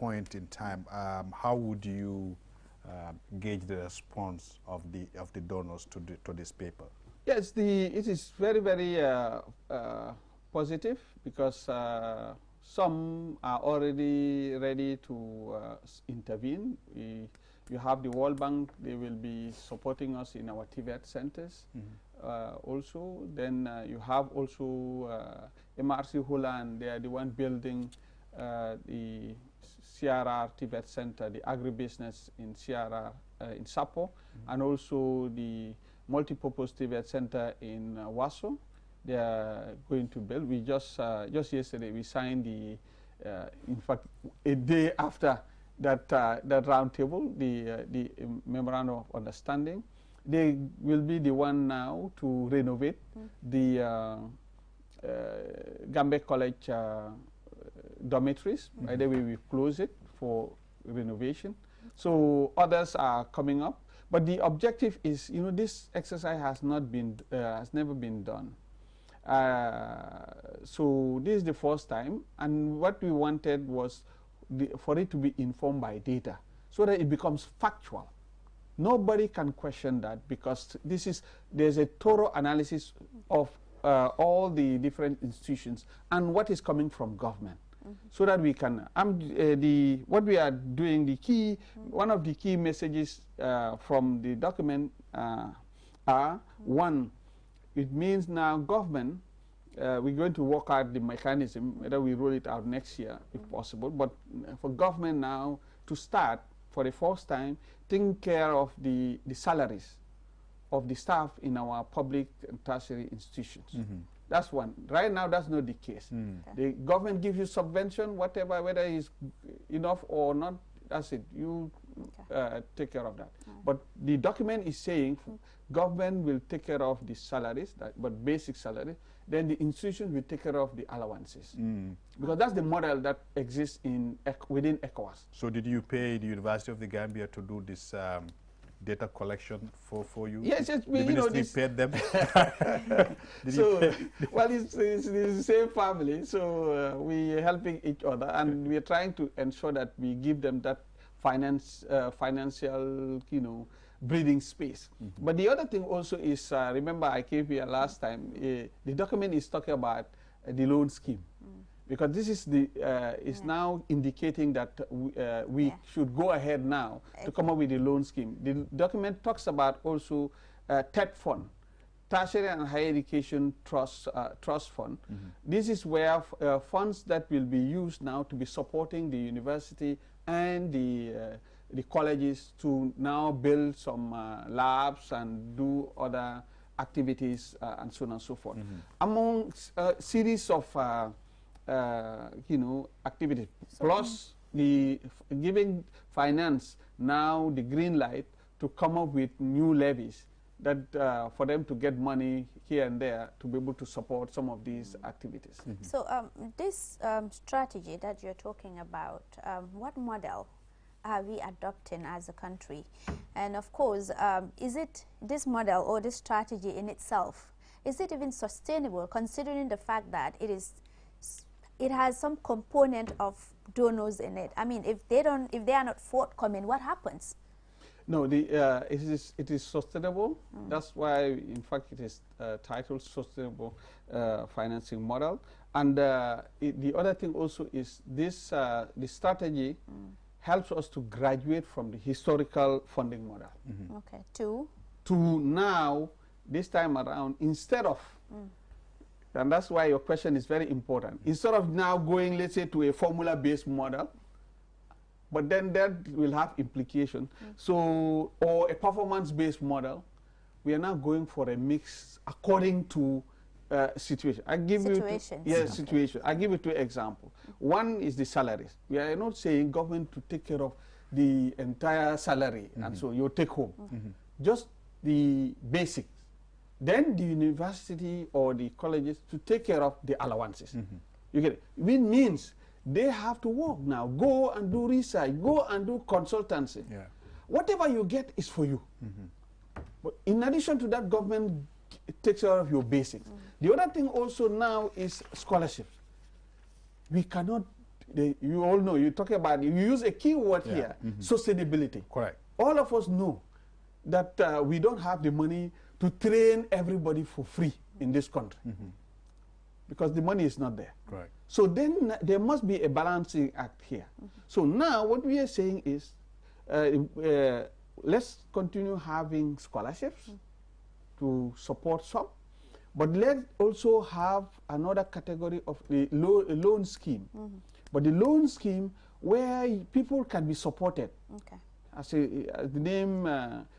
point in time, how would you gauge the response of the donors to this paper? Yes, it is very, very positive, because some are already ready to intervene. You have the World Bank; they will be supporting us in our TVET centers. Also, then you have also MRC Holland. They are the one building the CRR TVET Center, the agribusiness in CRR in Sapo, and also the multipurpose TVET Center in Waso. They are going to build. We just yesterday we signed the, in fact, a day after that that roundtable, the memorandum of understanding. They will be the one now to renovate the Gambia College dormitories. By the way, we close it for renovation. So others are coming up, but the objective is, this exercise has never been done. So this is the first time, and what we wanted was for it to be informed by data, so that it becomes factual. Nobody can question that, because there's a thorough analysis of all the different institutions and what is coming from government, so that we can. What we are doing, one of the key messages from the document are: one, it means now government, we're going to work out the mechanism, whether we roll it out next year if possible, but for government now to start for the first time taking care of the salaries of the staff in our public and tertiary institutions. That's one. Right now, that's not the case. The government gives you subvention, whatever, whether it's enough or not, that's it. You take care of that. But the document is saying government will take care of the salaries, but basic salary. Then the institutions will take care of the allowances. Because that's the model that exists within ECOWAS. So did you pay the University of the Gambia to do this data collection for you? Yes, yes. The ministry paid them? Well, it's the same family, so we are helping each other, and we are trying to ensure that we give them that financial, breathing space. But the other thing also is, remember I came here last time, the document is talking about the loan scheme. Because this is is now indicating that we should go ahead now to come up with the loan scheme. The document talks about also TED fund, Tertiary and Higher Education Trust Fund. This is where funds that will be used now to be supporting the university and the colleges to now build some labs and do other activities and so on and so forth. Among a series of activities, plus the giving finance now the green light to come up with new levies that for them to get money here and there to be able to support some of these activities. So this strategy that you're talking about, what model are we adopting as a country? And of course, is it this model or this strategy in itself, is it even sustainable, considering the fact that it has some component of donors in it? I mean, if they are not forthcoming, what happens? No, it is sustainable. That's why, in fact, it is titled Sustainable Financing Model. And the other thing also is this: the strategy helps us to graduate from the historical funding model. Okay. To now, this time around, instead of, and that's why your question is very important, instead of now going, let's say, to a formula-based model, but then that will have implication. So, or a performance-based model, we are now going for a mix according to situation. I give situation. I give you two examples. One is the salaries. We are not saying government to take care of the entire salary and so you take home. Just the basics. Then the university or the colleges to take care of the allowances. You get it? Which means they have to work now. Go and do research. Go and do consultancy. Whatever you get is for you. But in addition to that, government takes care of your basics. The other thing also now is scholarships. We cannot you all know, you talk about, you use a key word Yeah. here, sustainability. Correct. All of us know that we don't have the money to train everybody for free in this country because the money is not there. Correct. So then there must be a balancing act here. So now what we are saying is let's continue having scholarships to support some, but let's also have another category of the loan scheme. But the loan scheme where people can be supported. Okay. As the name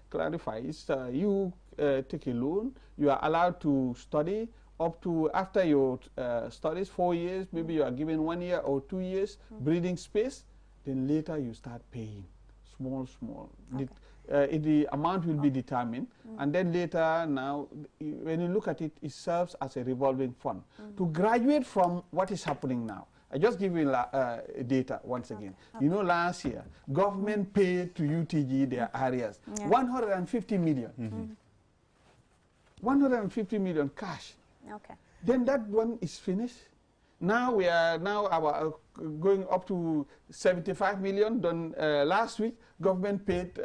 clarifies, you take a loan, you are allowed to study up to, after your studies, 4 years, maybe you are given 1 year or 2 years breathing space, then later you start paying small. Okay. The amount will be determined, and then later now, when you look at it, it serves as a revolving fund to graduate from what is happening now. I just give you data once again. You know, last year, government paid to UTG their areas 150 million. 150 million cash. Okay. Then that one is finished. Now we are going up to 75 million. Then last week, government paid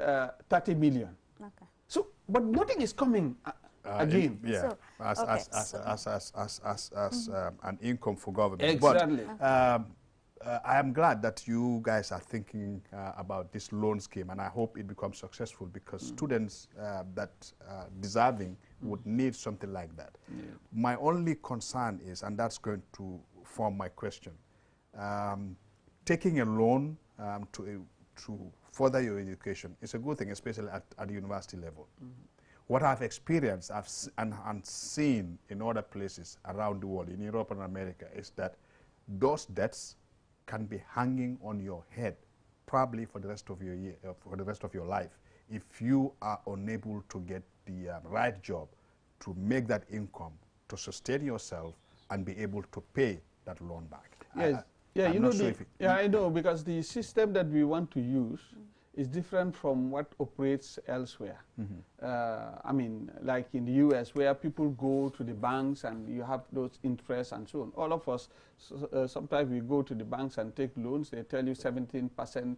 30 million. Okay. So, but nothing is coming again. Yeah, So, as an income for government. Exactly. But I am glad that you guys are thinking about this loan scheme, and I hope it becomes successful because students that are deserving would need something like that. Yeah. My only concern is, and that's going to form my question, taking a loan to further your education is a good thing, especially at the university level. What I've experienced and seen in other places around the world, in Europe and America, is that those debts can be hanging on your head probably for the rest of your year, for the rest of your life, if you are unable to get the right job to make that income to sustain yourself and be able to pay that loan back. Yes. You know, I know, because the system that we want to use is different from what operates elsewhere. I mean, like in the US, where people go to the banks and you have those interests and so on. All of us, sometimes we go to the banks and take loans. They tell you 17%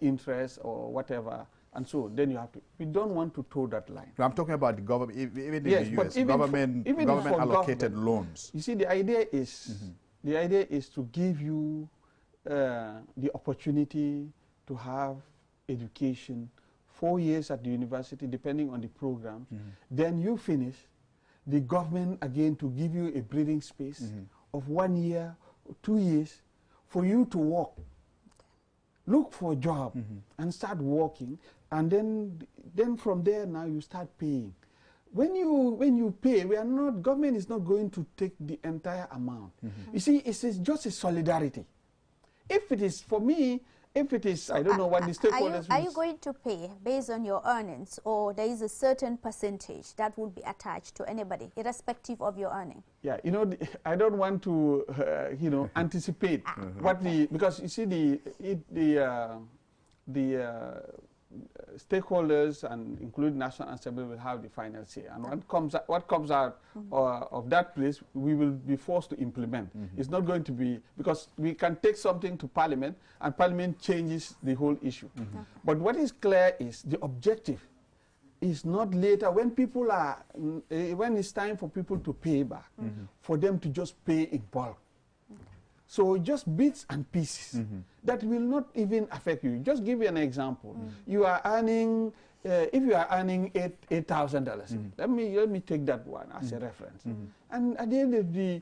interest or whatever, and so on. Then you have to. We don't want to toe that line. No, I'm talking about the government, even in the US, government allocated loans. You see, the idea is to give you the opportunity to have education, 4 years at the university, depending on the program. Then you finish, the government again to give you a breathing space of 1 year, 2 years, for you to work. Look for a job and start working, and then from there now you start paying. When you pay, government is not going to take the entire amount. You see, it's just a solidarity. If it is, for me, if it is, I don't know what the stakeholders are you going to pay based on your earnings, or there is a certain percentage that will be attached to anybody, irrespective of your earning? Yeah, you know, I don't want to, you know, anticipate what because you see the stakeholders and including National Assembly will have the final say, and what comes out of that place, we will be forced to implement. It's not going to be, because we can take something to Parliament and Parliament changes the whole issue. But what is clear is the objective is not later when people are when it's time for people to pay back, for them to just pay in bulk. So just bits and pieces that will not even affect you. Just give you an example. You are earning, if you are earning $8,000, let me take that one as a reference. And at the end of the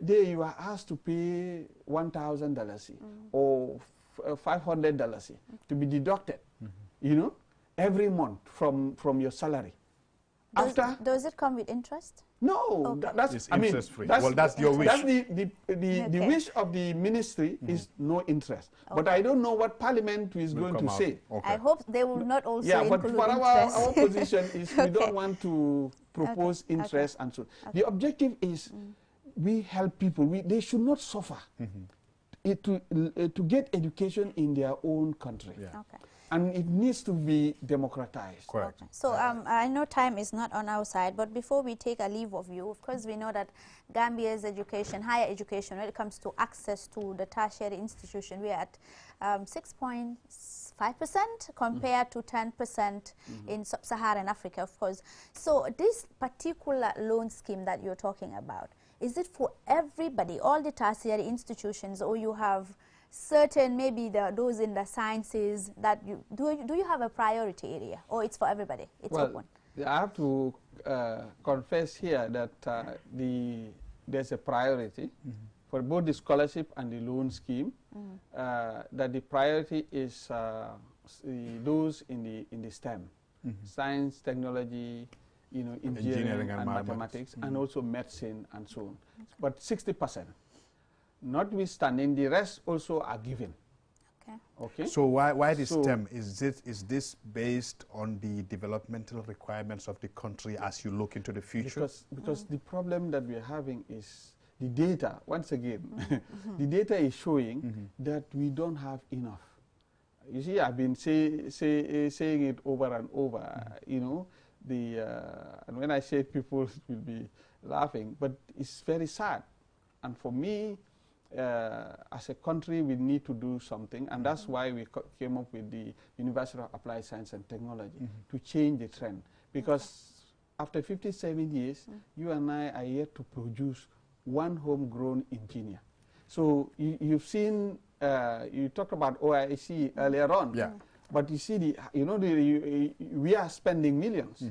day, you are asked to pay $1,000 or $500 to be deducted, you know, every month from your salary. Does it come with interest? No, it's interest free. Well, that's your wish. That's the wish of the ministry is no interest. But I don't know what Parliament is going to say. I hope they will not also but include for interest. our position is we don't want to propose interest and so. The objective is we help people. They should not suffer to get education in their own country. and it needs to be democratized. Correct. Okay. So I know time is not on our side, but before we take a leave of you, of course we know that Gambia's education, higher education, when it comes to access to the tertiary institution, we are at 6.5% compared to 10% in sub-Saharan Africa, of course. So this particular loan scheme that you're talking about, is it for everybody, all the tertiary institutions, or you have certain, maybe those in the sciences that do you have a priority area, or it's for everybody? It's open. I have to confess here that there's a priority for both the scholarship and the loan scheme. That the priority is those in the STEM, science, technology, engineering and mathematics, and also medicine and so on. But 60%. Notwithstanding, the rest also are given. Okay. So why this STEM? Is this based on the developmental requirements of the country as you look into the future? Because the problem that we're having is the data. Once again, the data is showing that we don't have enough. You see, I've been saying it over and over. And when I say it, people will be laughing, but it's very sad. And for me, as a country, we need to do something, and that's why we came up with the University of Applied Science and Technology to change the trend. Because after 57 years, you and I are yet to produce one homegrown engineer. So you've seen, you talked about OIC earlier on. Yeah. But you see, we are spending millions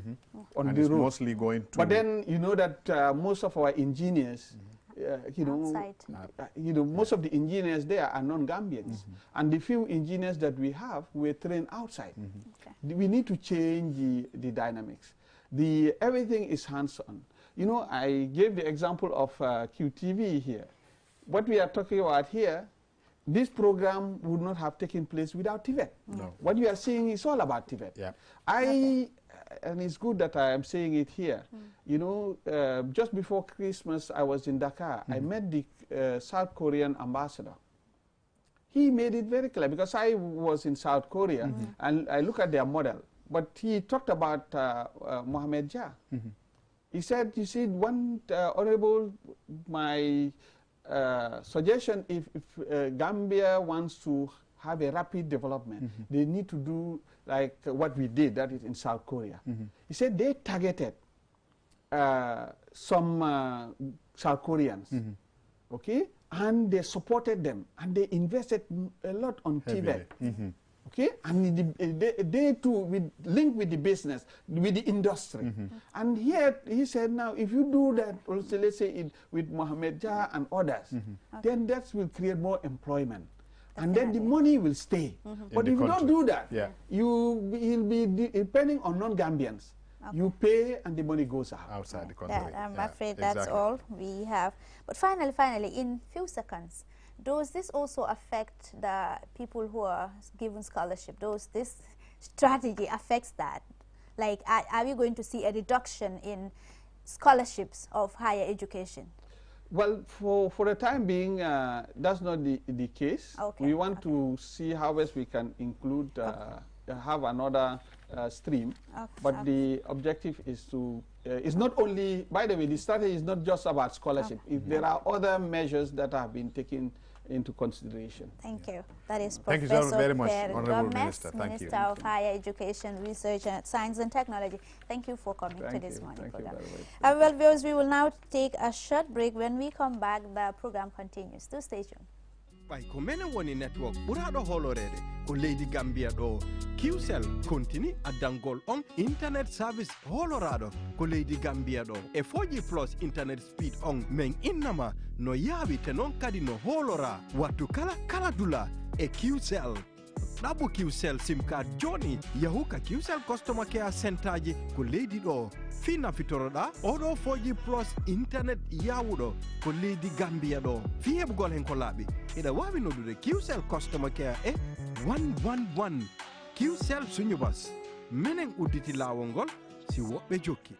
on and the it's road. mostly going to. But then you know that most of our engineers, most of the engineers there are non-Gambians, and the few engineers that we have were trained outside. We need to change the dynamics. Everything is hands-on. I gave the example of QTV here. What we are talking about here, this program would not have taken place without TVET. No. What you are seeing is all about TVET. Yeah. And it's good that I am saying it here. Just before Christmas, I was in Dakar. I met the South Korean ambassador. He made it very clear, because I was in South Korea, and I look at their model. But he talked about Mohamed Jah. He said, you see, Honorable, my suggestion, if Gambia wants to have a rapid development, they need to do like what we did, that is in South Korea. He said they targeted some South Koreans, okay, and they supported them, and they invested a lot on TVET. Okay, and they too link with the business, with the industry. And here he said, now if you do that, also let's say with Mohamed Jah and others, then that will create more employment. And then the money will stay. But if you don't do that, you'll be depending on non-Gambians. You pay and the money goes outside the country. I'm afraid that's all we have. But finally, in few seconds, does this also affect the people who are given scholarship? Does this strategy affects that? Like, are we going to see a reduction in scholarships of higher education? Well, for the time being, that's not the case. We want to see how best we can include, have another stream. But the objective is to, it's not only, by the way, the strategy is not just about scholarship. There are other measures that have been taken into consideration. Thank you. That is Professor Professor Thank you very much, Pierre Honorable Gomez, Minister. Thank Minister you. of Higher Education, Research, Science and Technology. Thank you for coming to this morning program. Well, viewers, we will now take a short break. When we come back, the program continues. Do stay tuned. Ko mena woni network ɓuraɗo holorede ko leydi Gambia ɗo QCell continue addangol on internet service holoraɗo ko leydi Gambia ɗo e 4G plus internet speed on min innama no yaawi te noon kadi no holora wattu kala dula e QCell. ɗaɓɓu QCell sim card joni yahu ka QCell customer care center ji ko leydi ɗo fi nafitoroɗa oɗo 4G plus internet yawuɗo ko leydi Gambia ɗo fi heɓugol hen ko laaɓi ina wawi noddude QCell customer care e 111 QCell suñubas minen udditi lawol ngol si woɓɓe jokki.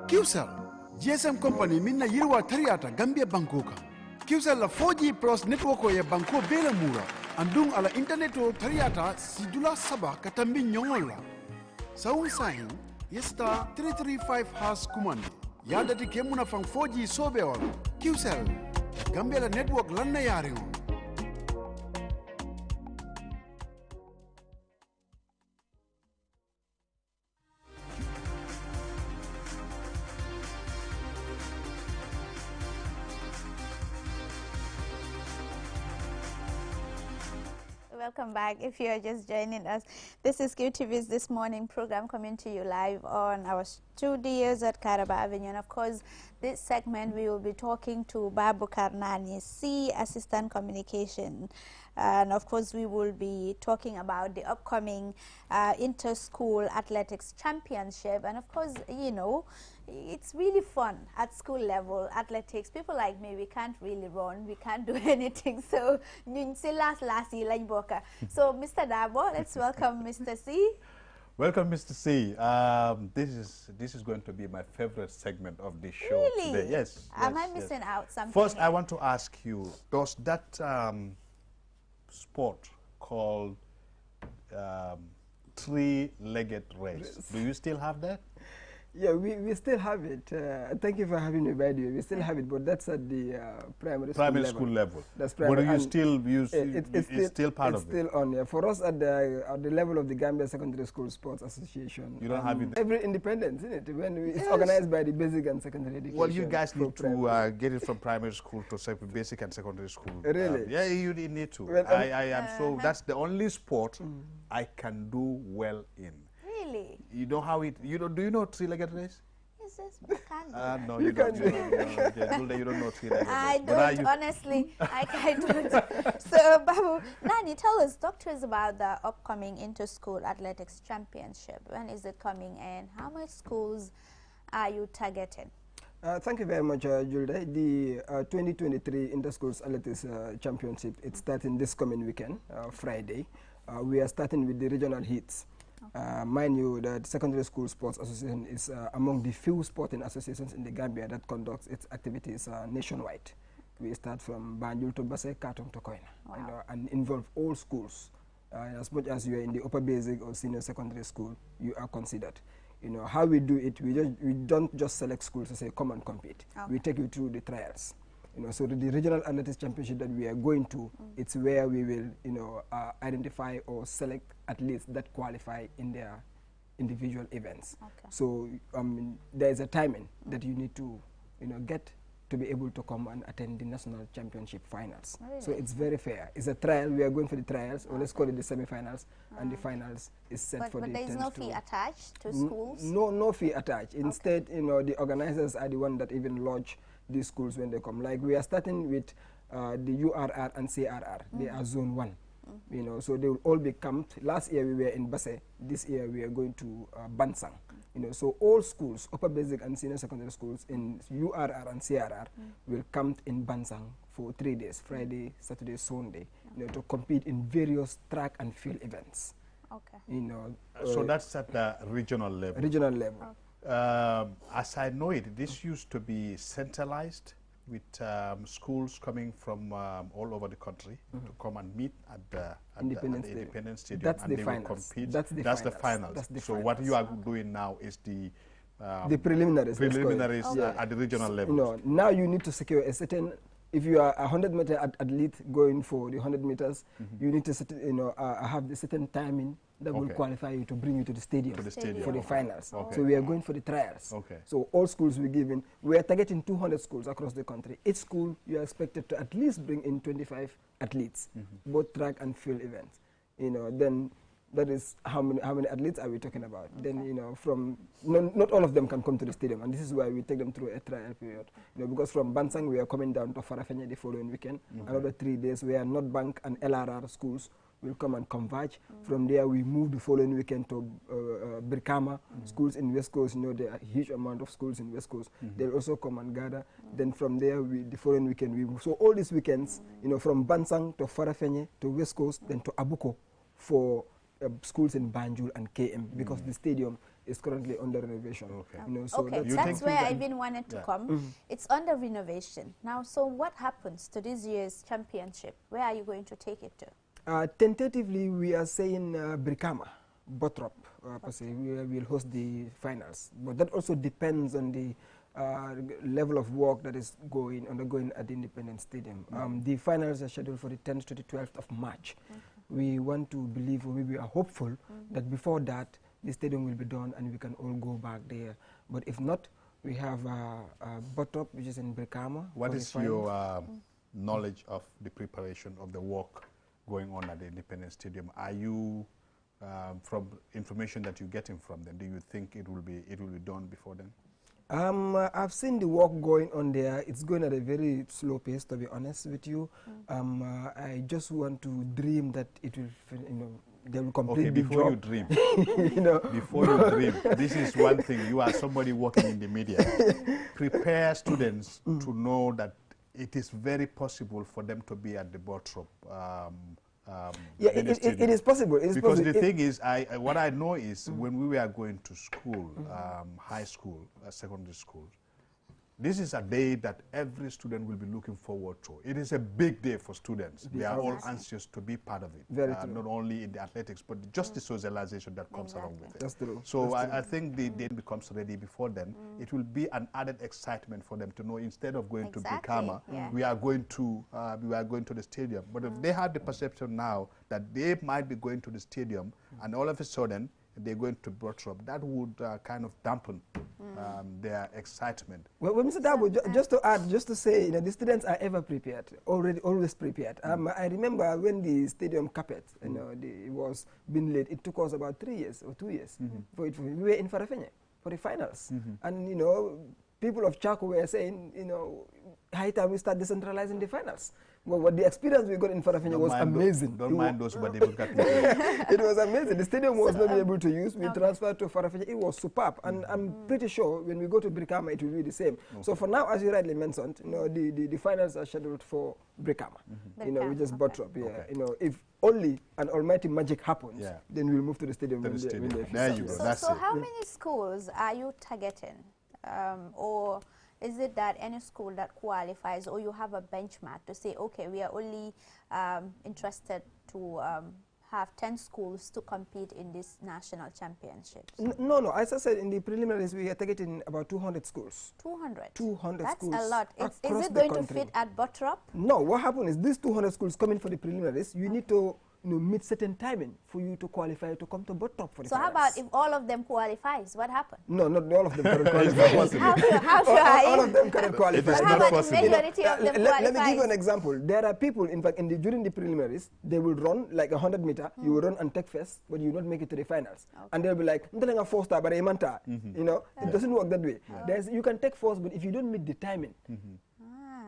QCell GSM company minna yirwa tariata Gambia Bankoka. Qcell la 4G plus network ya banko bela mura. Andung ala internet o tariata sidula saba katambi nyongola. Saun sahin yesta 335 has kumandi. Yada ti kemuna fang 4G sobe wala. Qcell Gambia la network lanna yaringo. Welcome back. If you are just joining us, this is QTV's This Morning program coming to you live on our studios at Karaba Avenue. And of course, this segment we will be talking to Babu Karnani, C, Assistant Communication. And of course, we will be talking about the upcoming Inter-School Athletics Championship. And of course, you know, it's really fun at school level, athletics. People like me, we can't really run, we can't do anything. So, so Mr. Dabo, let's welcome Mr. C. Welcome, Mr. C. This is going to be my favorite segment of this show today. Yes. Am I missing out something? First, I want to ask you, does that sport called three-legged race, do you still have that? Yeah, we still have it. Thank you for having me, by the way. We still have it, but that's at the primary school level. That's primary. But you still use it's still part of it. It's still on. Yeah. For us at the level of the Gambia Secondary School Sports Association, you don't have it. Every independence, isn't it? When it's organized by the basic and secondary education. Well, you guys need to get it from primary school to basic and secondary school. Really? Yeah, you need to. Well, I am so. That's the only sport I can do well in. Really? You know how it, do you know three-legged race? Yes, yes, we can do no, you don't. You don't know three-legged race. I don't, honestly. I don't. So, Babu, Nani, tell us, talk to us about the upcoming Inter-School Athletics Championship. When is it coming and how many schools are you targeting? Thank you very much, Julde. The 2023 Inter-Schools Athletics Championship, it's starting this coming weekend, Friday. We are starting with the regional heats. Okay. Mind you that Secondary School Sports Association is among the few sporting associations in the Gambia that conducts its activities nationwide. We start from Banjul to Basse, Katong to Koina, and involve all schools. As much as you are in the upper basic or senior secondary school, you are considered. You know how we do it. We don't just select schools to say come and compete. Okay. We take you through the trials. You know, so the regional athletics championship that we are going to, it's where we will, you know, identify or select athletes that qualify in their individual events. Okay. So there is a timing that you need to, you know, get to be able to come and attend the national championship finals. Really? So it's very fair. It's a trial. We are going for the trials, or let's call it the semi-finals, and the finals is set for the 10th. But there is no fee attached to schools? No fee attached. Instead, you know, the organizers are the one that even launch these schools when they come. Like we are starting with the URR and CRR. They are zone 1. You know, so they will all be camped. Last year we were in Basse. This year we are going to Bansang. You know, so all schools, upper basic and senior secondary schools in URR and CRR will camp in Bansang for 3 days, Friday, Saturday, Sunday, you know, to compete in various track and field events. Okay. You know, so that's at the regional level. Regional level. Okay. As I know it, this used to be centralized with schools coming from all over the country to come and meet at the Independence Stadium. That's and the they finals. will compete. That's the finals. That's the so finals. what you are doing now is the preliminaries. Preliminaries at the regional level. No, now you need to secure a certain. If you are a 100-meter athlete going for the 100 meters, you need to have the certain timing that will qualify you to bring you to the stadium, for the finals. Okay. So we are going for the trials. Okay. So all schools we give in. We are targeting 200 schools across the country. Each school you are expected to at least bring in 25 athletes, both track and field events. You know, then that is how many athletes are we talking about? Okay. Then you know, from not all of them can come to the stadium, and this is why we take them through a trial period. You know, because from Bansang we are coming down to Farafenni the following weekend. Another 3 days where North Bank and LRR schools will come and converge. From there we move the following weekend to Brikama schools in West Coast. You know, there are a huge amount of schools in West Coast. They'll also come and gather. Then from there the following weekend we move. So all these weekends, you know, from Bansang to Farafenni to West Coast, then to Abuko for schools in Banjul and KM, because the stadium is currently under renovation. Okay. You know, so Okay, You that's think where I that- even wanted to Yeah. come. It's under renovation. Now, so what happens to this year's championship? Where are you going to take it to? Tentatively, we are saying Brikama, Bottrop, per se, we will host the finals. But that also depends on the level of work that is undergoing at the Independence Stadium. The finals are scheduled for the 10th to the 12th of March. We want to believe, or we are hopeful, that before that, the stadium will be done and we can all go back there. But if not, we have Bottrop, which is in Brikama. What for the is finals. your knowledge of the preparation of the work going on at the Independence Stadium? Are you, from information that you're getting from them, do you think it will be done before then? I've seen the work going on there. It's going at a very slow pace, to be honest with you. I just want to dream that it will, they will complete Okay, the before you job. dream, You know, before you dream, this is one thing. You are somebody working in the media. Prepare students to know that it is very possible for them to be at the Bottrop. yeah, it is possible. It is Because possible. the thing is, what I know is when we were going to school, high school, secondary school, this is a day that every student will be looking forward to. It is a big day for students. They are all anxious to be part of it. Very true. Not only in the athletics, but just the socialization that comes along with it. That's true. So I think the day becomes ready before then. It will be an added excitement for them to know instead of going to Brikama, we are going to the stadium. But if they have the perception now that they might be going to the stadium and all of a sudden they're going to Bottrop, that would kind of dampen their excitement. Well, Mr. Dabo, just to add, just to say, the students are ever prepared, always prepared. I remember when the stadium carpet, it was being laid, it took us about 3 years or 2 years. We were in Farafenye for the finals. And, people of Chaco were saying, high time we start decentralizing the finals. Well, what the experience we got in Farafenye was amazing. Don't mind those, but they will get people. It was amazing. The stadium was not able to use. We transferred to Farafenye. It was superb. And I'm pretty sure when we go to Brikama, it will be the same. So for now, as you rightly mentioned, the finals are scheduled for Brikama. We just Bottrop. Yeah. If only an almighty magic happens, then we'll move to the stadium. There you go. So how many schools are you targeting? Or is it that any school that qualifies, or you have a benchmark to say, okay, we are only interested to have 10 schools to compete in this national championships? No. As I said, in the preliminaries, we are targeting about 200 schools. 200? 200 That's schools. That's a lot. Is it the going country. to fit at Bottrop? No, what happened is these 200 schools coming for the preliminaries, you need to meet certain timing for you to qualify to come to Bottrop for the So finals. how about if all of them qualifies? What happens? No, not all of them can qualify. How sure are you? All of them cannot qualify. It is But not how about possible. the majority of them qualifies? Let me give you an example. There are people, in fact, during the preliminaries, they will run like 100 meter. You will run and take first, but you will not make it to the finals. And they'll be like, I'm telling a 4-star, but it doesn't work that way. You can take first, but if you don't meet the timing,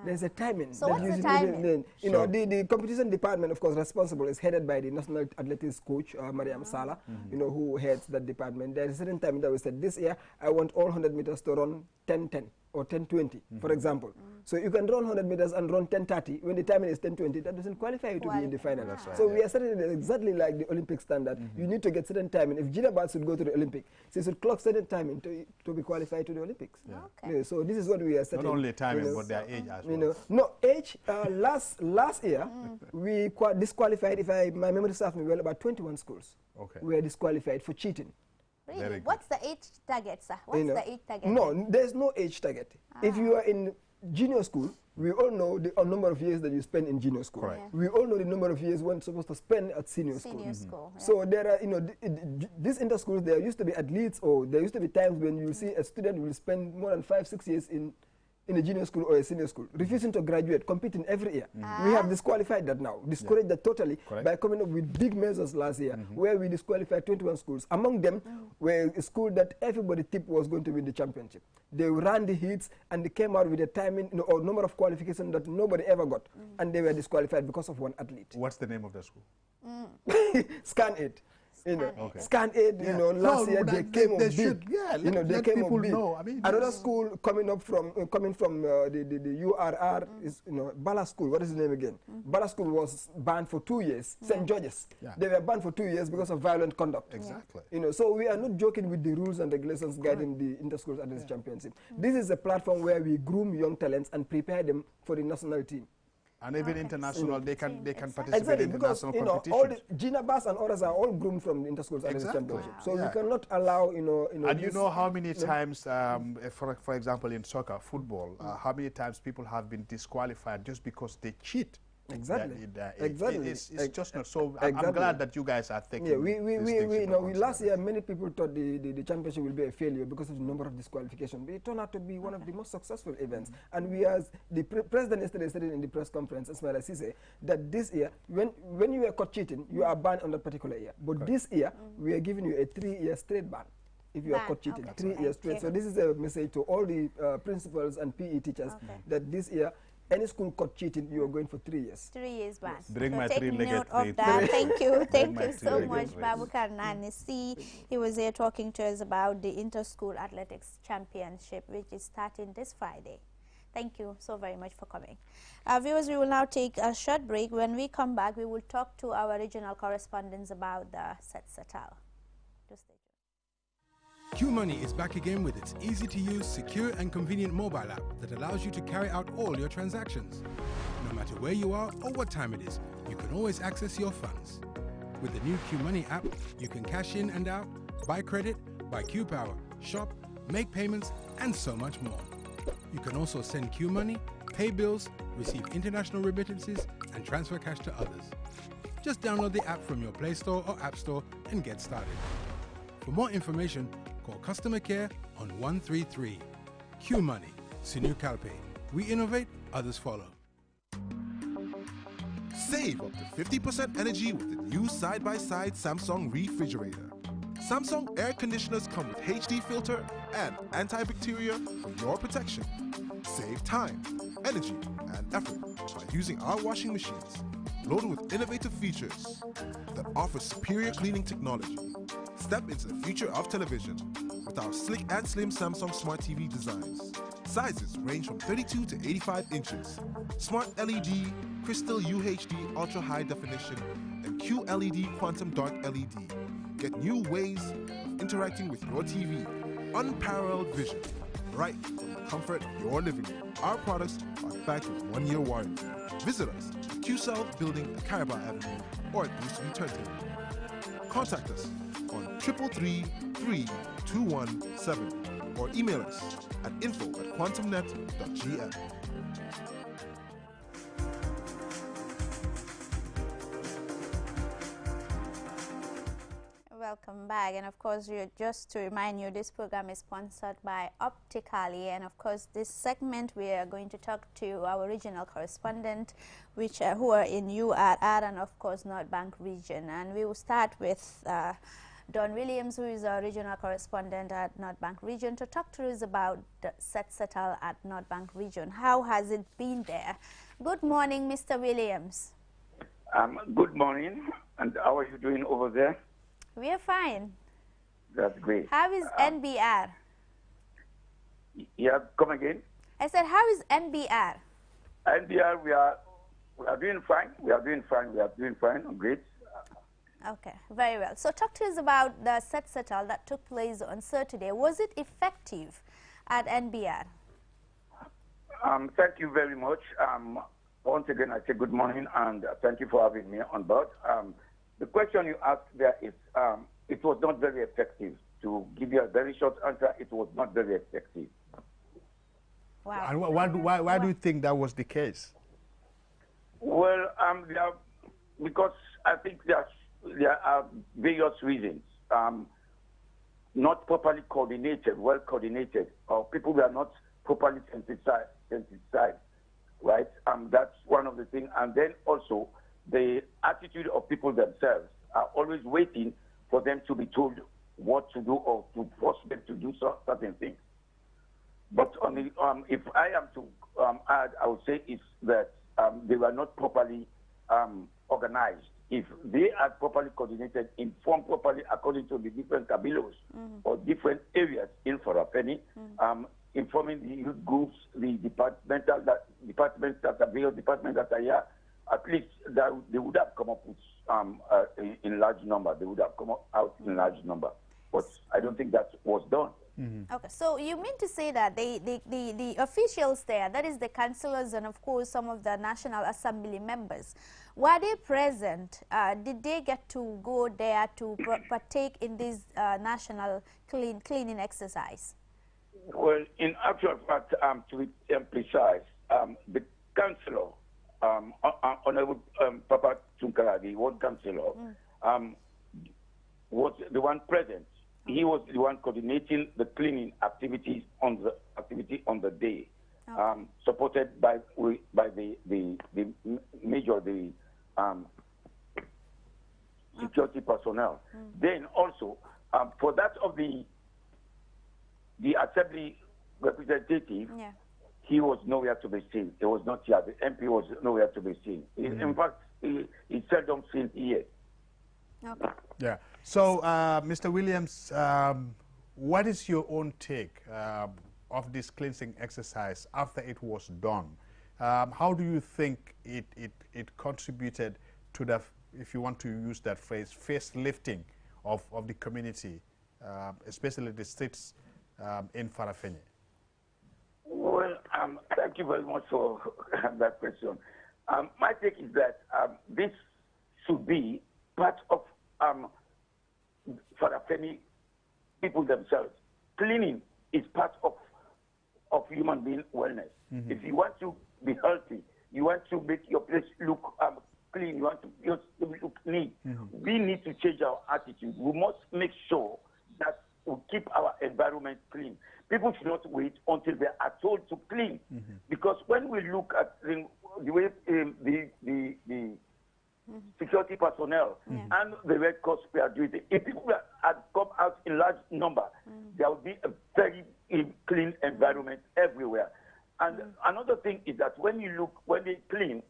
there's a timing. So what's the timing? The competition department, of course, responsible is headed by the national athletics coach, Mariam Sala, who heads that department. There's a certain timing that we said, this year, I want all 100 meters to run 10:10 or 10:20, for example. So you can run 100 meters and run 10:30. When the timing is 10:20, that doesn't qualify you to be in the final. So we are setting it exactly like the Olympic standard. You need to get certain timing. If Gina Bart should go to the Olympic, she should clock certain timing to be qualified to the Olympics. So this is what we are setting. Not only timing, but their age as well. No, age, last year, we disqualified, if my memory serves me well, about 21 schools were disqualified for cheating. Really? What's the age target, sir? What's the age target? No, there's no age target. If you are in junior school, we all know the number of years that you spend in junior school. We all know the number of years one is supposed to spend at senior school. So there are, these inter-schools, there used to be athletes, or there used to be times when you see a student will spend more than 5-6 years in a junior school or a senior school, refusing to graduate, competing every year. We have disqualified that now, discouraged that totally by coming up with big measures last year, where we disqualified 21 schools. Among them were a school that everybody tipped was going to win the championship. They ran the heats and they came out with a timing or number of qualifications that nobody ever got, and they were disqualified because of one athlete. What's the name of the school? Scan it. Scan Aid, Yeah. last year they came up big. Should, yeah, They came people up big. know. I mean, Another school coming from the URR is Bala School. What is the name again? Bala School was banned for 2 years. St. George's. Yeah. They were banned for 2 years because of violent conduct. Exactly. So we are not joking with the rules and regulations guiding the Inter-Schools Athletics Championship. This is a platform where we groom young talents and prepare them for the national team. And even international, they can participate Exactly, in because international competitions. all the Gina Bass and others are all groomed from the Inter-Schools Athletics Championship. So we cannot allow And you know how many times, for example, in soccer, football, how many times people have been disqualified just because they cheat. Exactly. It's just not so. I'm glad that you guys are thinking. Yeah, we last year many people thought the championship will be a failure because of the number of disqualifications. But it turned out to be one of the most successful events. And we, as the president yesterday said in the press conference, Ismail Assise, that this year, when you are caught cheating, you are banned on that particular year. But this year, we are giving you a 3-year straight ban. If you are caught cheating, 3 years straight. So this is a message to all the principals and PE teachers that this year, any school caught cheating, you are going for 3 years. 3 years ban. Yes. Bring so my take 3-legged note of that. Thank you. Thank you so much, race. Babukar Nanisi. He was here talking to us about the Inter-School Athletics Championship, which is starting this Friday. Thank you so very much for coming. Viewers, we will now take a short break. When we come back, we will talk to our regional correspondents about the Setsetal. Just stay tuned. QMoney is back again with its easy-to-use, secure and convenient mobile app that allows you to carry out all your transactions. No matter where you are or what time it is, you can always access your funds. With the new QMoney app, you can cash in and out, buy credit, buy QPower, shop, make payments, and so much more. You can also send QMoney, pay bills, receive international remittances, and transfer cash to others. Just download the app from your Play Store or App Store and get started. For more information, call customer care on 133. QMoney, Sinu Calpe. We innovate, others follow. Save up to 50% energy with the new side-by-side Samsung refrigerator. Samsung air conditioners come with HD filter and antibacterial for your protection. Save time, energy, and effort by using our washing machines, loaded with innovative features that offer superior cleaning technology. Step into the future of television with our slick and slim Samsung Smart TV designs. Sizes range from 32 to 85 inches. Smart LED, Crystal UHD Ultra High Definition, and QLED Quantum Dark LED. Get new ways of interacting with your TV. Unparalleled vision, right from the comfort of your living room. Our products are backed with 1-year warranty. Visit us at Q South Building at Caraba Avenue or at Boost Turkey. Contact us on 333-3217 or email us at info@quantumnet.gm. Welcome back, and of course, just to remind you, this program is sponsored by Optically, and of course, this segment we are going to talk to our regional correspondent, who are in URR and of course North Bank region, and we will start with Don Williams, who is our regional correspondent at North Bank region, to talk to us about the Setsetal at North Bank region. How has it been there? Good morning, Mr. Williams. Good morning, and how are you doing over there? We are fine. That's great. How is NBR? Yeah, come again. I said, how is NBR? NBR, we are doing fine. We are doing fine. Great. Okay, very well. So talk to us about the Setsetal that took place on Saturday. Was it effective at NBR? Thank you very much. Once again, I say good morning and thank you for having me on board. The question you asked there is, it was not very effective. To give you a very short answer, it was not very effective. Wow. And why do you think that was the case? Well, because I think there are various reasons. Not properly coordinated, well coordinated, or people who are not properly sensitized, right? That's one of the things. And then also, the attitude of people themselves are always waiting for them to be told what to do or to force them to do certain things. But on the, if I am to add, I would say it's that they were not properly organized if they are properly coordinated, informed properly according to the different kabilos or different areas in Farafeni, informing the youth groups, the departments that are various departments that are here, at least that they would have come up with in large number. They would have come out in large number. But I don't think that was done. Okay, so you mean to say that the officials there, that is the councillors and of course some of the National Assembly members, were they present? Did they get to go there to partake in this national cleaning exercise? Well, in actual fact, to be precise, the councillor, Honorable Papa Tunkaragi, one councillor, was the one present. He was the one coordinating the cleaning activities on the day, supported by the major security personnel. Then also for that of the assembly representative, he was nowhere to be seen. He was not here. The MP was nowhere to be seen. In fact, he seldom seen here. Okay. Yeah. So, Mr. Williams, what is your own take of this cleansing exercise after it was done? How do you think it contributed to the, if you want to use that phrase, facelifting of the community, especially the streets in Farafeni? Well, thank you very much for that question. My take is that this should be part of Farafeni people themselves. Cleaning is part of human being wellness. If you want to be healthy, you want to make your place look clean, you want to look neat, we need to change our attitude. We must make sure that we keep our environment clean. People should not wait until they are told to clean. Because when we look at the way the security personnel and the Red Cross are doing it, if people had come out in large number, there would be a very clean environment everywhere. And another thing is that when they clean,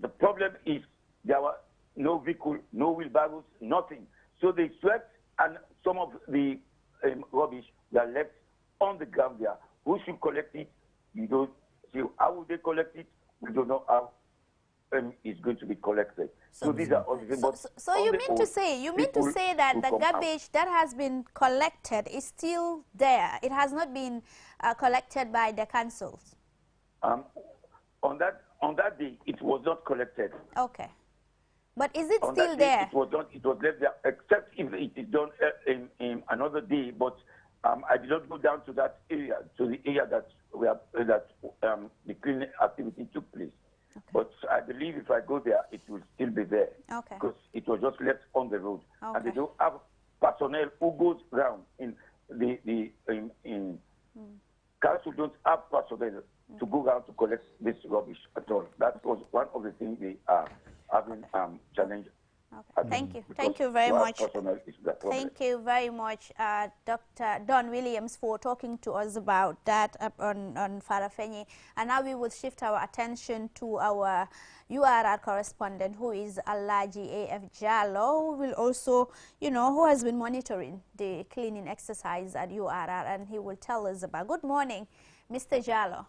the problem is there were no vehicle, no wheelbarrows, nothing. So they swept, and some of the rubbish were left on the ground there. Who should collect it? You don't see. How will they collect it? We don't know how it's going to be collected. So these are all the So you mean to say that the garbage that has been collected is still there? It has not been collected by the councils. On that day, it was not collected. Okay, but is it on still that day, there? It was left there, except if it is done in another day. But I did not go down to that area, to the area that the cleaning activity took place. Okay. But I believe if I go there, it will still be there. Okay. Because it was just left on the road. Okay. And they don't have personnel who goes around in council don't have personnel to go around to collect this rubbish at all. That was one of the things they are having challenged. Okay. Thank you very much. Thank you very much, Dr. Don Williams, for talking to us about that on Farafeni. And now we will shift our attention to our URR correspondent, who is Alaji A.F. Jallo, who will also, who has been monitoring the cleaning exercise at URR, and he will tell us about. Good morning, Mr. Jallo.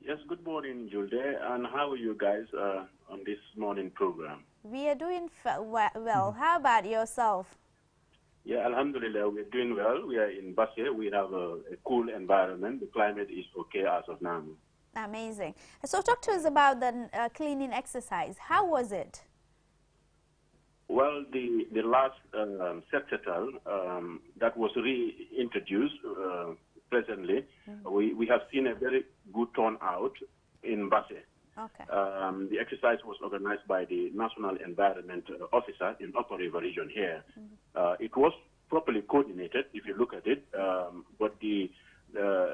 Yes, good morning, Julde. And how are you guys on this morning program? We are doing well. How about yourself? Yeah, alhamdulillah, we're doing well. We are in Basse. We have a cool environment. The climate is okay as of now. Amazing. So talk to us about the cleaning exercise. How was it? Well, the last secretary that was reintroduced presently, we have seen a very good turnout in Basse. Okay. The exercise was organized by the National Environment Officer in Upper River region here. It was properly coordinated, if you look at it, but the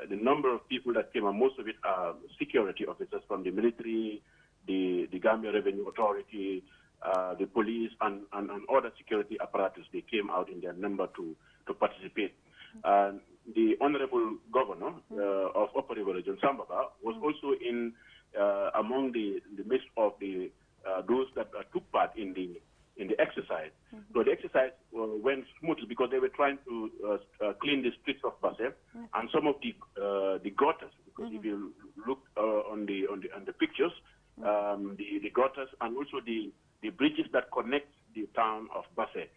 number of people that came, and most of it are security officers from the military, the Gambia Revenue Authority, the police, and other security apparatus. They came out in their number to participate. The Honorable Governor of Upper River Region, Sambaba, was also in among the midst of the those that took part in the exercise. So the exercise went smoothly because they were trying to clean the streets of Basse and some of the gutters. Because if you look on the pictures, the gutters and also the bridges that connect the town of Basse,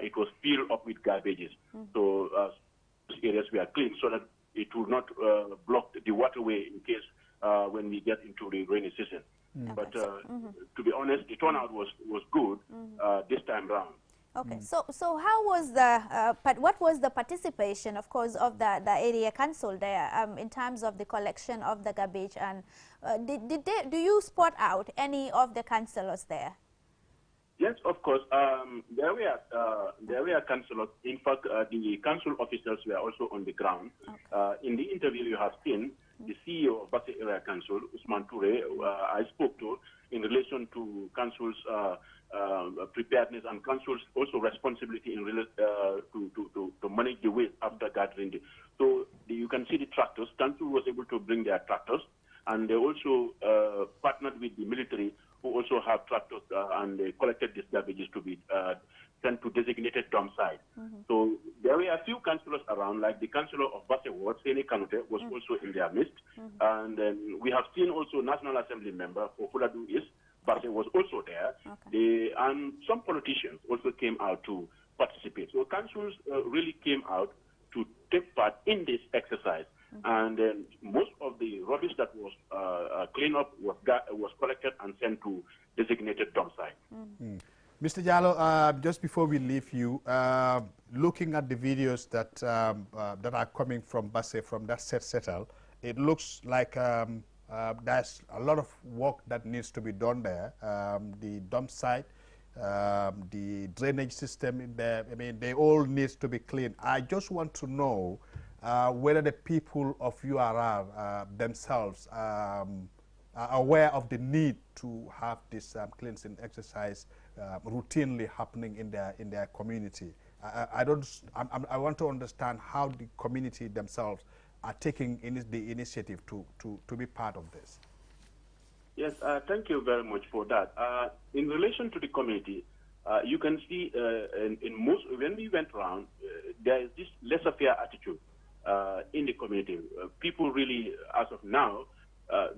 it was filled up with garbages. So those areas were cleaned so that it will not block the waterway in case when we get into the rainy season. But to be honest, the turnout was good this time round. Okay, so how was what was the participation, of course, of the area council there in terms of the collection of the garbage, and do you spot out any of the councillors there? Yes, of course. There were councillors. In fact, the council officers were also on the ground. In the interview you have seen, the CEO of Basse Area Council, Usman Toure, I spoke to in relation to council's preparedness and council's also responsibility in to manage the waste after gathering. So you can see the tractors. Council was able to bring their tractors, and they also partnered with the military, who also have tractors, and they collected these garbages to be sent to designated dump site. So there were a few councillors around, like the councillor of Basse Ward, Seni Kanute, was also in their midst. And then we have seen also National Assembly member for Fuladu East, Basse was also there. And some politicians also came out to participate. So councils really came out to take part in this exercise. And then most of the rubbish that was cleaned up was collected and sent to designated dump site. Mr. Jallow, just before we leave you, looking at the videos that that are coming from Basse, from that settle, it looks like there's a lot of work that needs to be done there. The dump site, the drainage system in there, I mean, they all need to be cleaned. I just want to know whether the people of URR themselves are aware of the need to have this cleansing exercise routinely happening in their community. I want to understand how the community themselves are taking the initiative to be part of this. Yes, thank you very much for that. In relation to the community, you can see when we went around, there is this laissez-faire attitude in the community. People really, as of now,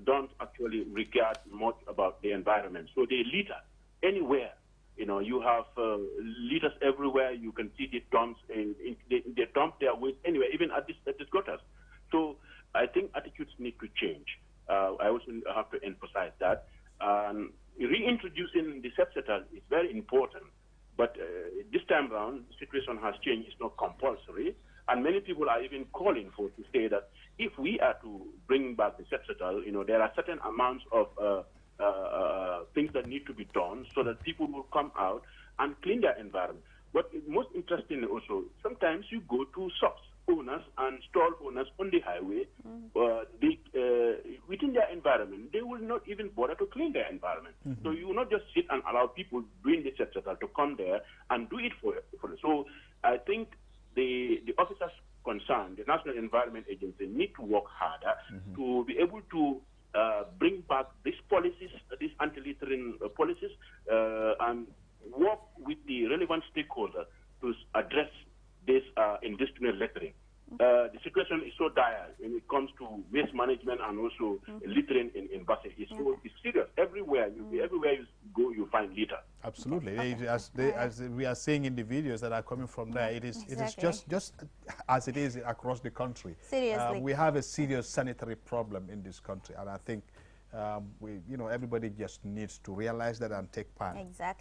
don't actually regard much about the environment. So they litter anywhere. You know, you have litters everywhere. You can see the dumps. They dump their waste anywhere, even at this gutters. So I think attitudes need to change. I also have to emphasize that. Reintroducing the sepsetal is very important. But this time around, the situation has changed. It's not compulsory. And many people are even calling to say that if we are to bring back the sepsetal, you know, there are certain amounts of things that need to be done so that people will come out and clean their environment. But most interestingly also, sometimes you go to shops owners and stall owners on the highway, within their environment, they will not even bother to clean their environment. So you will not just sit and allow people doing this, etc., to come there and do it for them. So I think the officers concerned, the National Environment Agency, need to work harder to be able to bring back these policies, these anti-littering policies, and work with the relevant stakeholders to address this industrial littering. The situation is so dire when it comes to waste management and also littering in Basse. It's serious. Everywhere you go, you find litter. Absolutely. As we are seeing in the videos that are coming from there, it is just as it is across the country. Seriously. We have a serious sanitary problem in this country, and I think everybody just needs to realize that and take part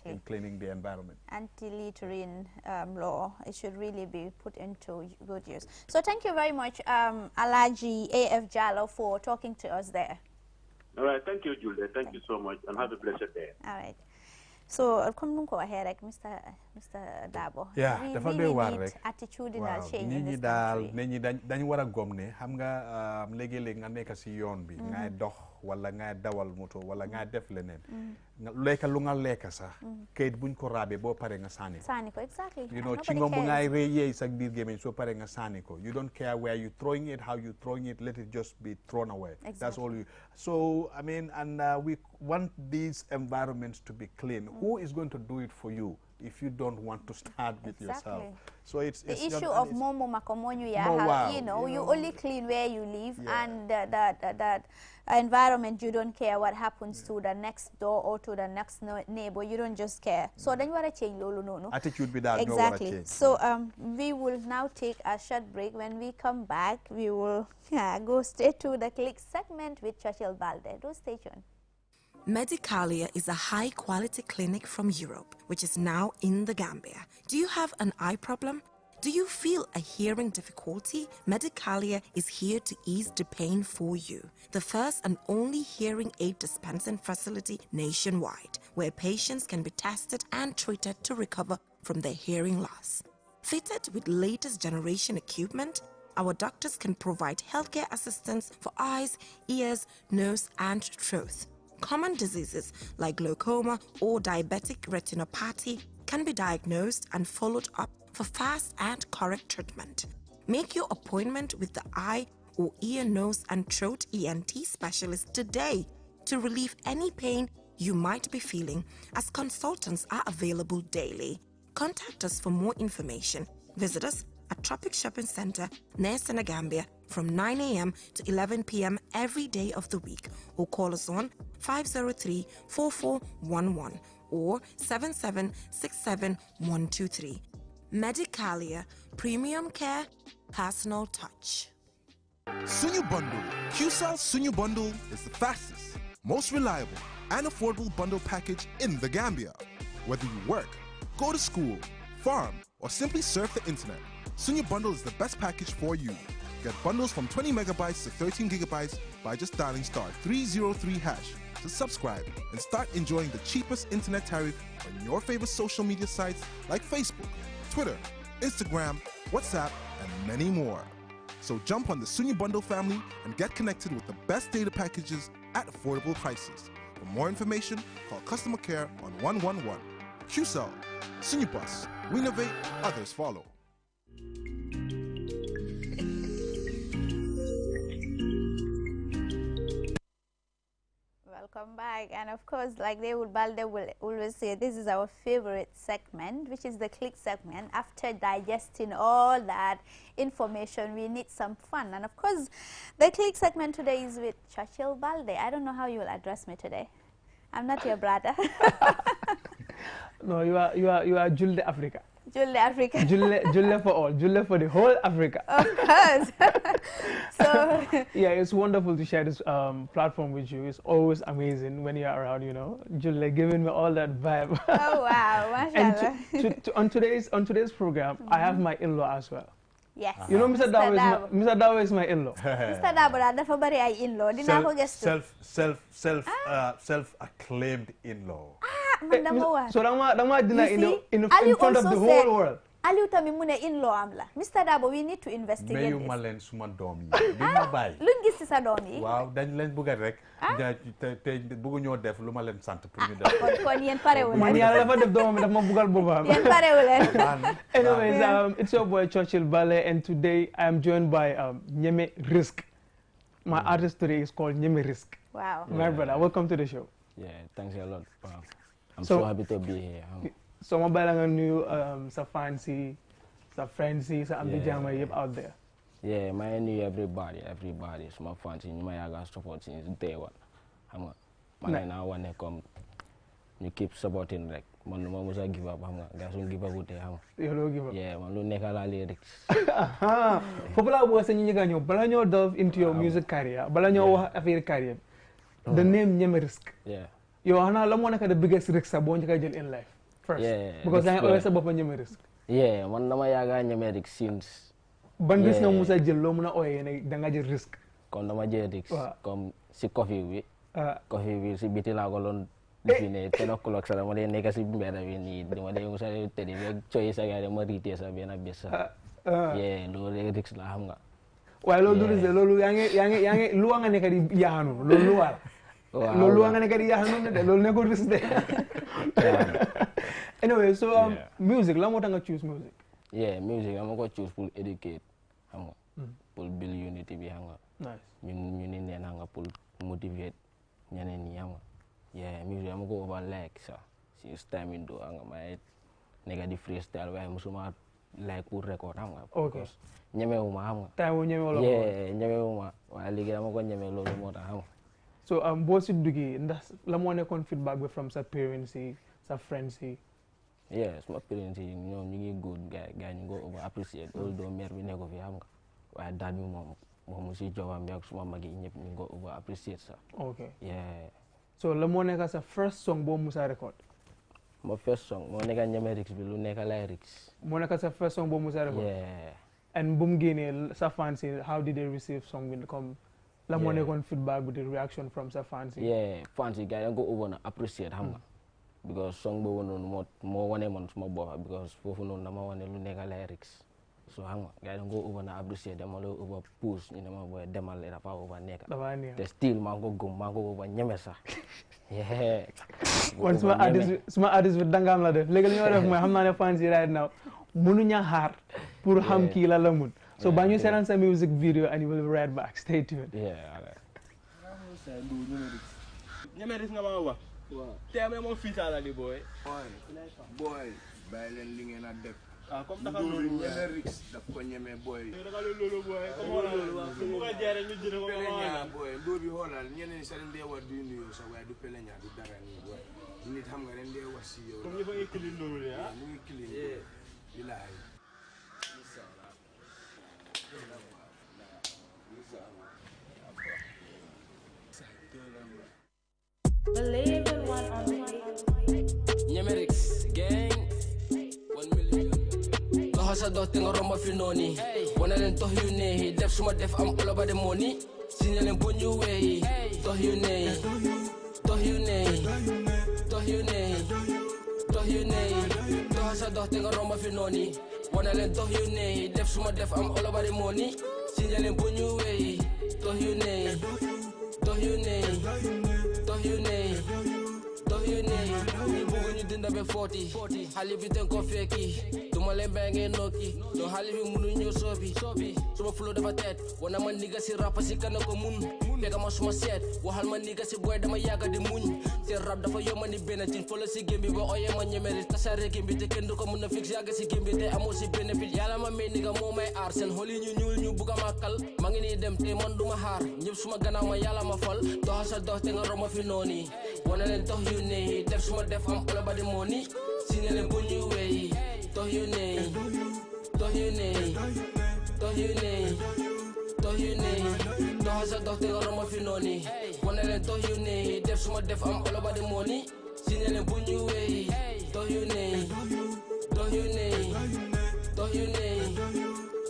in cleaning the environment. Anti-littering law, it should really be put into good use. So thank you very much, Alaji A.F. Jallow, for talking to us there. All right, thank you, Julia. Thank you so much, and have a blessed day. All right. So, come on, go ahead, Mr. Dabo. Yeah, we really need attitudinal change in this country. dañu war a gom ne xam nga léegi-léegi nga nekk si yoon bi ngay dox wala ngay dawal moto wala ngay def leneen leka lunga leka sa kayit buñ ko rabe bo pare nga sani ko exactly. You know, chingom bu ngay reye sa bir gemen so pare nga sani ko. You don't care where you throwing it, how you throwing it, let it just be thrown away. Exactly. That's all you. So I mean, and we want these environments to be clean. Who is going to do it for you if you don't want to start with yourself? So it's the issue just, of momo makomonyu you know, you only clean where you live, and that environment, you don't care what happens to the next door or to the next neighbor. You don't just care. So then you want to change lolo no. Attitude without exactly. No change. So we will now take a short break. When we come back, we will go straight to the click segment with Churchill Balde. Do stay tuned. Medicalia is a high-quality clinic from Europe, which is now in the Gambia. Do you have an eye problem? Do you feel a hearing difficulty? Medicalia is here to ease the pain for you. The first and only hearing aid dispensing facility nationwide, where patients can be tested and treated to recover from their hearing loss. Fitted with latest generation equipment, our doctors can provide healthcare assistance for eyes, ears, nose, and throat. Common diseases like glaucoma or diabetic retinopathy can be diagnosed and followed up for fast and correct treatment. Make your appointment with the eye or ear, nose, and throat ENT specialist today to relieve any pain you might be feeling, as consultants are available daily. Contact us for more information. Visit us at Tropic Shopping Center near Senegambia from 9 a.m. to 11 p.m. every day of the week, or call us on 503-4411 or 7767-123. Medicalia, premium care, personal touch. Sunyu Bundle. QCell Sunyu Bundle is the fastest, most reliable, and affordable bundle package in the Gambia. Whether you work, go to school, farm, or simply surf the internet, Sunyu Bundle is the best package for you. Get bundles from 20 megabytes to 13 gigabytes by just dialing *303# to subscribe and start enjoying the cheapest internet tariff on your favorite social media sites like Facebook, Twitter, Instagram, WhatsApp, and many more. So jump on the Sunyu Bundle family and get connected with the best data packages at affordable prices. For more information, call customer care on 111. QCell, Sunyu Bus. We innovate, others follow. Welcome back, and of course, like Balde will always say, this is our favorite segment, which is the click segment. After digesting all that information, we need some fun, and of course, the click segment today is with Churchill Balde. I don't know how you will address me today. I'm not your brother. No, you are Julde Africa. Julde Africa. Julde for all. Julde for the whole Africa. Of course. So yeah, it's wonderful to share this platform with you. It's always amazing when you're around, you know. Julde giving me all that vibe. Oh wow, mashallah. And on today's program, I have my in-law as well. Yes. You know, Mr. Dawo is my in-law. Mr. Dawo, dafa bari ay in-law. Dina ko gestu. Self-acclaimed in-law. So dama dina in front of the whole world. Aliou tamit mu ne in-law am la. Mr. Dabo, we need to investigate this. Mayu ma leen suma doom yi. Duñ ma bàyyi. Luñ gis ci sa doom yi. Waaw dañ leen bëgg rek. Te bëggu ñoo def lu ma leen sant pour ñu def. Kon yéen parewu leen. Man yàlla dafa def doomam dafa ma bëggal boppam. Yéen parewu leen. Anyways, it's your boy Churchill Balde, and today I am joined by Nyeme Risk. My artist today is called Nyeme Risk. Wow. My brother, welcome to the show. Yeah, thanks a lot. I'm so happy to be here. So my brother knew sa fancy, sa friendsy, sa ambijama yep out there. Yeah, I knew everybody. So my fancy, my yaga support since day one. Man, now when they come, you keep supporting like. Man, must give up. Guys won't give up with them. You don't give up. Yeah, man, don't make a lot of lyrics. Popular was saying you can balanyo delve into your music career, balanyo affair career. The name Nyeme Risk. Yeah. You are now the biggest risk in life. First. Yeah. Because I always about Nyeme Risk. Yeah, man, nama yaga Nyeme Risk since. Ban risk na musa jël lo mëna oyé né da nga jël risk. Kon dama jël risk comme si coffee bi. Coffee bi si biti la ko lon define 10 o'clock sa dama lay nekk si mbéda bi ni dama lay musa télé bi choy sa gaay dama rité sa bena bessa. Yeah, lo risk la xam nga. Waaye loolu du risque loolu yaa ngi lu nga nekk di yaanu loolu lu war. loolu nga ne kat yaa noonu de loolu nekkul risque de. Anyway, so music la moo tax nga choose music. Yeah, music dama ko choose pour educate xam nga. Pour build unity bi xam nga. Nice. ñu ni nee na nga pour motivate ñeneen ñi xam nga. Yeah, music dama ko over like ça. Since time indo nga may nekk di freestyle waaye musuma like pour record xam nga. Okay. ñemewuma xam nga. Time ñemewu la. Yeah, ñemewuma waaye léegi dama ko ñeme loolu moo tax xam nga. So boo si duggee ndax la moo nekkoon feedback bi from sa parents yi sa friends yi. Yeah, suma parents yi ñoom ñu ngi good gars ñu ngi ko over appreciate although mère bi nekk fi xam nga waaye dad bi moom mu si jobam bi ak suma mag yi ñëpp ñu ngi ko over appreciate sax. Okay. Yeah. So la moo nekk sa first song boo musa record. My first song moo nekk Ñeme Rix bi lu nekk lyrics. Moo nekk sa first song boo musa record. Yeah. And bu mu génnee sa fans yi how did they receive song bi comme la moo nekkoon feedback with the reaction from sa fans yi. Yeah, fans yi gars yi ko over na appreciate xam nga. Because song boobu noonu moo wane man suma bopp because foofu noonu dama wane lu nekk lyrics. So xam nga gars yi ko over na appreciate dama la over push ñu dama boy demal dafa over nekk. Dafa neex. Te still maa ngi ko gëm maa ngi ko over ñeme sax. Yeah. Kon suma artiste bi dangam la def léegi li ñu def mooy xam naa ne fans yi right now mënuñu xaar pour xam kii la mun. So ba ñu seetaan sa music video and you will be right back. Stay tuned. Yeah. Ñeme Rix nga ma wax. Waaw. Te amee moom fii saa la di boy. Boy, bàyyi leen li ngeen a def. Ah, comme taxaw loolu Ñeme Rix daf ko ñeme boy. Dafa loolu boy. Comme loolu bu ko jeere ñu jëne ko Peleña boy, ndoo bi xoolal ñeneen sa leen dee war di nuyu sa waaye du peleña du dara nii boy. Nit xam nga leen dee wax si yow. Comme ñëpp a ngi clean loolu de ah. Ñu ngi clean. Bilaay. Believe in one only. Ñeme Rix gang 1 million. Loxo sa dox te nga romba fi nooni wana leen tox yu neeyi def suma def am all over the money signé leen bu ñu weeyi tox yu neeyi tox yu neeyi tox yu neeyi tox yu neeyi loxo sa dox te nga romba fi nooni wana leen tox yu neeyi def suma def am all over the money signé leen bu ñu weeyi tox yu neeyi tox yu neeyi tox yu neeyi tox yu neeyi ñu bëgg ñu dinda be 40 xale bi ten ko fekki duma leen bàyyi ngeen nokki donc xale bi mënu ñëw soobi suma flow dafa teet wana ma nigga si rap si kana ko mun fekk ma suma seet waxal ma nigga si boy dama yàgga di muñ seen rap dafa yomba ni benn tin folo si gém bi ba oyee ma Ñeme Rix tasaare gém bi te kenn du ko mun a fix yàgga si gém bi te amoo si bénéfice yàlla ma may nigga moo may aar seen xol yi ñu ñuul ñu bugga ma kal ma ngi nii dem te man duma xaar ñëpp suma gannaaw ma yàlla ma fal doxa sa dox te nga romba fi nooni wana leen dox yu neeyi def suma def am all over the money signé leen bu ñu weeyi dox yu neeyi dox yu neeyi dox yu neeyi dox yu neeyi doxa sa dox te nga romba fi nooni wana leen dox yu neeyi def suma def am all over the money signé leen bu ñu weeyi dox yu neeyi dox yu neeyi dox yu neeyi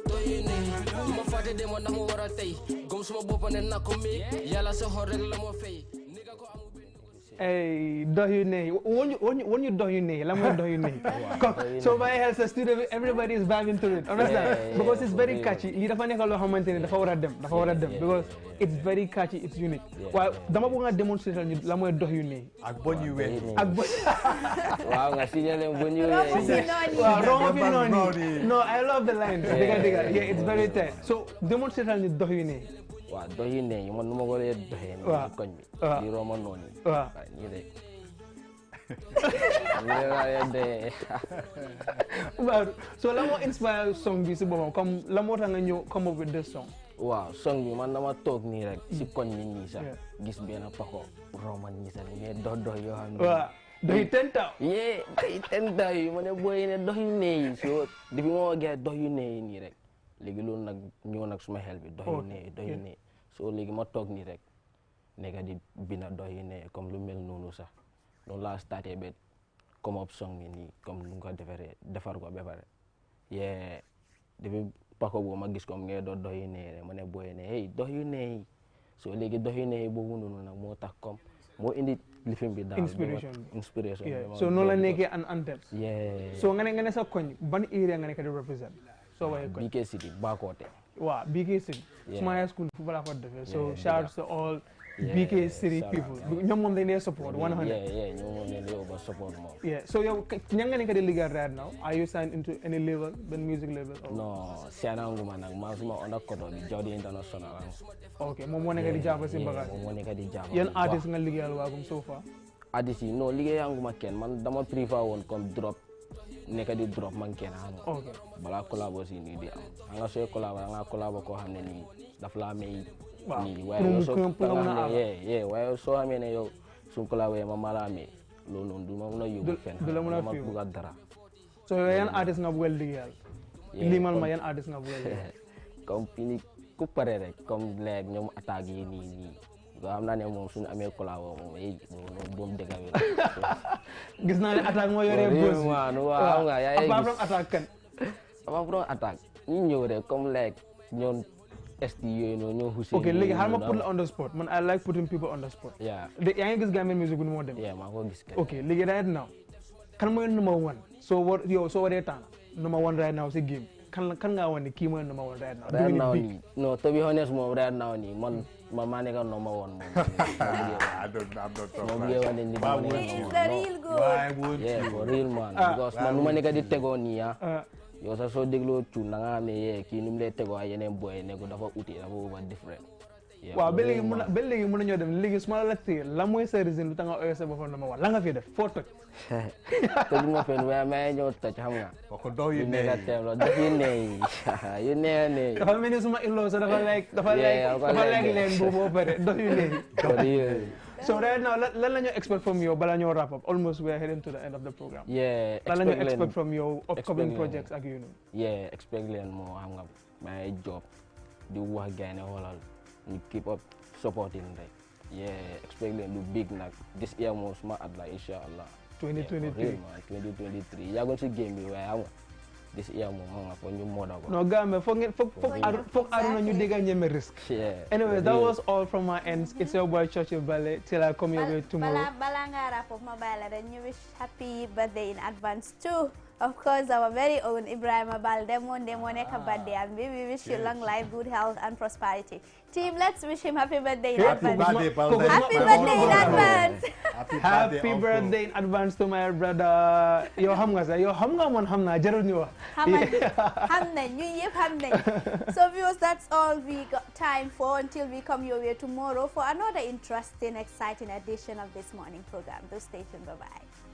dox yu neeyi du ma fàtte de ma ndax ma war a tey gom suma boppa ne na ko mi yàlla sa xol rek la moo fay. Hey, dox yu neeyi when you dox yu neeyi la mooy dox yu neeyi so by health sa studio everybody is vibing to it understand because it's very catchy lii dafa nekk loo xamante ne dafa war a dem because it's very catchy it's unique waaye dama bëgg nga démontrer ñu la mooy dox yu neeyi ak bon yu weeyi ak bon waaw nga signé leen bon yu weeyi waaw romb fi noonu no I love the line diga yeah it's very tight so démontrer ñu dox yu neeyi waaw dox yu neeyi man nu ma ko lee doxee nii koñ bi di romba noonu waaw nii de nii laa leen doxee waaw so la moo inspire song bi si boppam comme la moo tax nga ñëw come up with this song waaw song bi man dama toog nii rek si koñ bi nii sax gis benn pako romba nii sax mais dox yoo xam ne waaw dox yi tentaw yee dox yi tentaw yi ma ne booy ne dox yu neeyi so depuis ma gee dox yu neeyi nii rek léegi loolu nag ñëw nag suma xel bi dox yu neeyi so léegi ma toog nii rek nekk di bina dox yu neeyi comme lu mel noonu sax noonu laa starté ba come up song bi nii comme lu nga ko defar ko ba pare yee depuis pako boobu ma gis comme ngay dox yu neeyi rek ma ne booy ne hey dox yu neeyi so léegi dox yu neeyi boobu noonu nag moo tax comme moo indi lifin bi daal inspiration so noonu la nekkee an anthem yeah so nga ne sa koñ ban area nga nekk di represent so waaye koñ BK City Bakoteh waaw BK City suma high school fu bala ko defee so shout out to all BK City people. Ñom mom dañ support 100. Yeah, ñom mom dañ over support mom. Yeah. So yow ñanga nekk di liggéey right now? Are you signed into any label, ben music label? No, siananguma nak ma suma on kodo bi Jody International. Okay, mom mo nekk di jàpp ci bagage. Mom mo nekk di jàpp. Yan artist nga liggéeyal waagum so far? Artist yi no liggéeyanguma kenn man dama prefer won comme drop nekk di drop man kenn xam. Okay. Bala collabo si ni di am. Nga soy collabo ko xamne ni daf la may ni waaye soo xamee ne yow suñ ko la wee ma malaamee loolu noonu du ma mën a yóbbu fenn ma bëgg a dara so yan artiste nga bëgg a liggéeyal limal ma yan artiste nga bëgg a liggéeyal comme fini ku pare rek comme léegi ñoom attaque yi nii nga xam naa ne moom suñu amee collabo moom moom doom dëgg gis naa ne attaque moo yoree bës waaw nga yaa apart from attaque kan apart from attaque ñu ñëw rek comme léegi ñoon okay, léegi xaaral ma put la on the spot man I like putting people on the spot. Yeah. yaa ngi gis Gambian music bu nu moo dem. Yeah, maa ko gis. Okay, léegi right now kan mooy number one soo waree tànn number one right now si game kan ngaa wax ne kii mooy number one right now. Right now nii no to be honest moom right now nii man maa nekk number one moom. He's the real good. Yeah, for real man. Because man nu ma nekk di tegoo nii yow sax soo dégloo cuun da nga xam ne kii ni mu lay tegoo ay yeneen boy ne ko dafa uti dafa over different. waaw ba léegi mën nañoo dem léegi su ma la laajtee la mooy sa reason lu tax nga oyoo sa boppam dama wax la nga fi def foo toj. toj ma fenn waaye maa ngi ñëw toj xam nga. ko dox yu nee yu nee dafa mel ni suma in-law sax dafa like leen boobu ba pare dox yu nee. So right now, lan la ñu expect from you bala ñoo wrap up? Almost we are heading to the end of the program. Yeah, lan la ñu expect from your upcoming projects ak you know. Yeah, expect leen moo xam nga may job di wax gaay ne xoolal ñu keep up supporting rek. Yeah, expect leen lu big nag this year moo suma at la inshallah. 2023 yàggoon si game bi waaye xam nga this year moom xam nga fo ñu moda ko. No Gambe foog aduna ñu dégg ñeme risque. Anyway, that was all from my end. It's your boy Churchill Bale till I come your way tomorrow. Bala nga wrap up ma bala then you wish happy birthday in advance too. Of course, our very own Ibrahim Balde Monday Moneka birthday, and we wish you long life, good health, and prosperity. Team, let's wish him happy birthday in advance. Happy birthday in advance. Happy birthday in advance to my brother. Yo hamga man hamna jarul ñu wax. Hamna ñu yep hamna. So viewers, that's all we got time for until we come your way tomorrow for another interesting, exciting edition of this morning program. Do stay tuned. Bye bye.